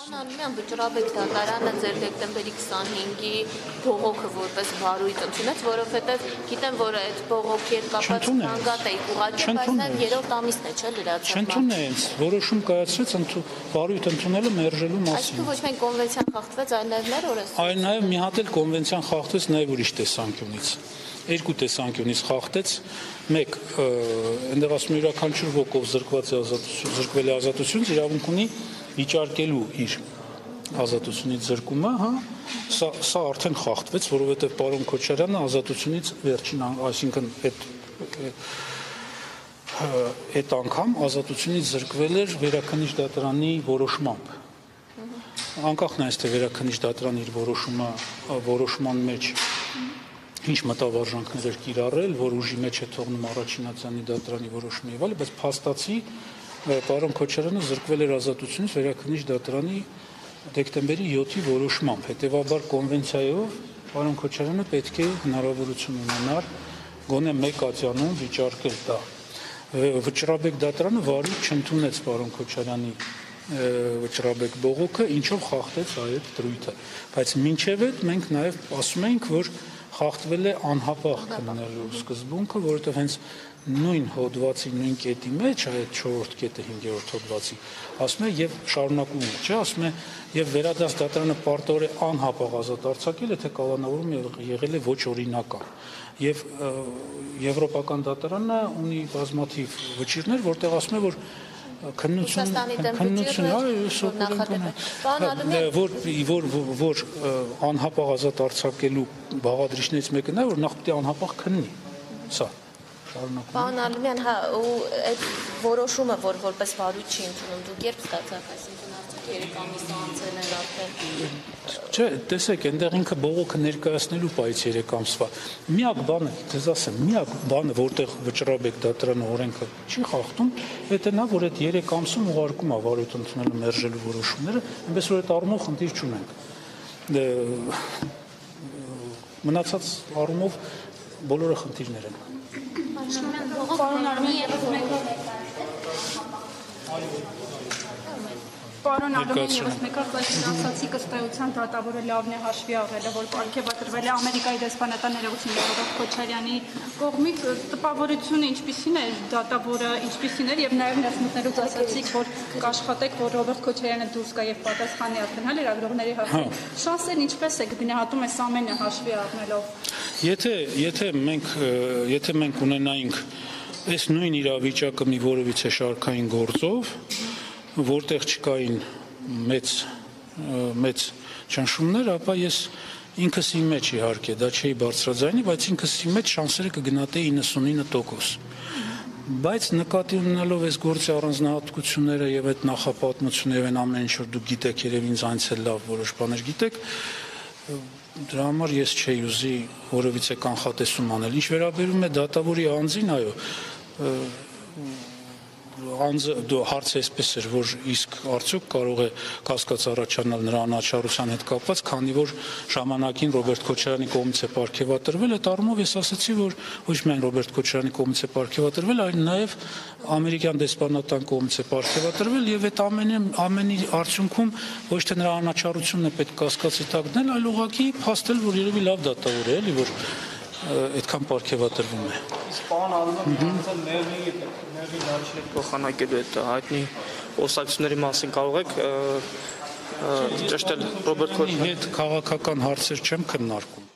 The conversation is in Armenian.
Անալմյան վճռաբեկ դատարանը ձեր դեկտեմբերի 25-ի բողոքը որպես վարույթ ընդունեց, որովհետև գիտեմ, որ այդ բողոքի հետ կապված հանգատ էիք ուղղակի, բայց նաև երրորդ ամիսն է, չէ՞ լրացման։ Չընդունեց, որոշում կայացրեց վարույթ ընդունելը մերժելու մասին։ Այսինքն ոչ միայն կոնվենցիան խախտվեց, այլ նաև մեր օրը։ Այլ նաև մի հատ էլ կոնվենցիան խախտվեց նաև ուրիշ տեսանկյունից։ Երկու տեսանկյունից խախտեց, մեկ այնտեղ ասում յուրաքանչյուր ոքով զրկվել է ազատությունից իրավունք ունի վիճարկելու իր ազատությունից զրկումը, հա, սա արդեն խախտվեց, որովհետև պարոն Քոչարյանը ազատությունից վերջին, այսինքն այդ անգամ ազատությունից զրկվել էր Վերաքննիչ դատարանի որոշմամբ։ Անկախ նայած թե Վերաքննիչ դատարանը իր որոշման մեջ ինչ մտավարժանքներ էր կիրառել, որ ուժի մեջ է թողնում առաջինացանի դատարանի որոշումը եւ այլն, բայց փաստացի պարոն Քոչարյանը զրկվել էր ազատությունից Վերաքննիչ դատարանի դեկտեմբերի 7-ի որոշմամբ։ Հետևաբար կոնվենցիայով պարոն Քոչարյանը պետք է հնարավորություն ունենար գոնե մեկ ատյանում վիճարկել դա։ Վճռաբեկ դատարանը վարույթ չընդունեց պարոն Քոչարյանի վճռաբեկ բողոքը, ինչով խախտեց այդ դրույթը։ Բայց մինչև այդ մենք նաև ասում ենք, որ խախտվել է անհապաղ քննելու սկզբունքը, որովհետև հենց նույն հոդվածի նույն կետի մեջ, այդ 4-րդ կետը 5-րդ հոդվածի, ասում է եւ շարունակում է, չէ, ասում է եւ վերադարձ դատարանը պարտավոր է անհապաղ ազատ արձակել, եթե կալանավորում եղել է ոչ օրինական։ Եվ եվրոպական դատարանը ունի բազմաթիվ վճիռներ, որտեղ ասում է, որ որ անհապաղ ազատ արձակելու բաղադրիչներից մեկը նա որ նախ պետք է անհապաղ քննի, սա շարունակում։ Պարոն Ալումյան, հա, ու այդ որոշումը, որ որպես վարույթ չի ընդունում, դուք երբ ստացաք, այսինքն արդյոք 3 ամիս անցել էր արդեն։ Չէ, տեսեք, այնտեղ ինքը բողոքը ներկայացնելու պայից 3 ամսվա։ Միակ բանը, ձեզ ասեմ, միակ բանը, որտեղ վճռաբեկ դատարանը օրենքը չի խախտում, դա նա, որ այդ 3 ամսում ուղարկում է վարույթ ընդունելու մերժելու որոշումները, այնպես որ այդ առումով խնդիր չունենք։ Մնացած առումով բոլորը խնդիրներ են։ Պարոն Ալումյան ևս մեկ արդյոք ասացի ըստեյության դատավորը լավն է հաշվի առել, որ պարգևատրվել է Ամերիկայի դեսպանատան ներողություն Ռոբերտ Քոչարյանի կողմից տպավորությունը ինչպիսին է դատավորը, ինչպիսին էր եւ նաեւ ներսմուտներուց ասացիք, որ կաշխատեք, որ Ռոբերտ Քոչարյանը դուրս գա եւ պատասխանի արդեն հա լրագրողների հարցին։ Շանսերն ինչպես է գնահատում այս ամենը հաշվի առնելով։ Եթե մենք ունենայինք այս նույն իրավիճակը մի որևիցե շարքային գործով, որտեղ չկային մեծ ճնշումներ, ապա ես ինքս իմ մեջ իհարկե դա չէի բարձրաձայնի, բայց ինքս իմ մեջ շանսերը կգնահատեի 99%։ Բայց նկատի ունենալով այս գործի առանձնահատկությունները եւ այդ նախապատմությունը եւ այն ամեն ինչ որ դուք գիտեք, երևի ինձ այնց էլ լավ որոշ բաներ գիտեք, դրա համար ես չէի ուզի որևիցե կանխատեսում անել։ Ինչ վերաբերում է դատավորի անձին, այո, դու հարցը այսպես էր, որ իսկ արդյոք կարող է կասկած առաջանալ նրա անաչառության հետ կապված, քանի որ ժամանակին Ռոբերտ Քոչարյանի կողմից է պարգևատրվել, այդ առումով ես ասացի, որ ոչ միայն Ռոբերտ Քոչարյանի կողմից է պարգևատրվել, այլ նաև ամերիկյան դեսպանատան կողմից է պարգևատրվել եւ այդ ամենի արդյունքում ոչ թե նրա անաչառությունն է պետք կասկածի տակ դնել, այլ ուղղակի փաստել, որ երևի լավ դատավոր է, էլի որ այդքան պարգևատրվում է։ Պարոն Ալումյան, ներվի դաշինը փոխանակելու այդ հայտնի խոսակցությունների մասին կարող եք ճշտել Ռոբերտ Քոչարյանի հետ քաղաքական հարցեր չեմ քննարկում։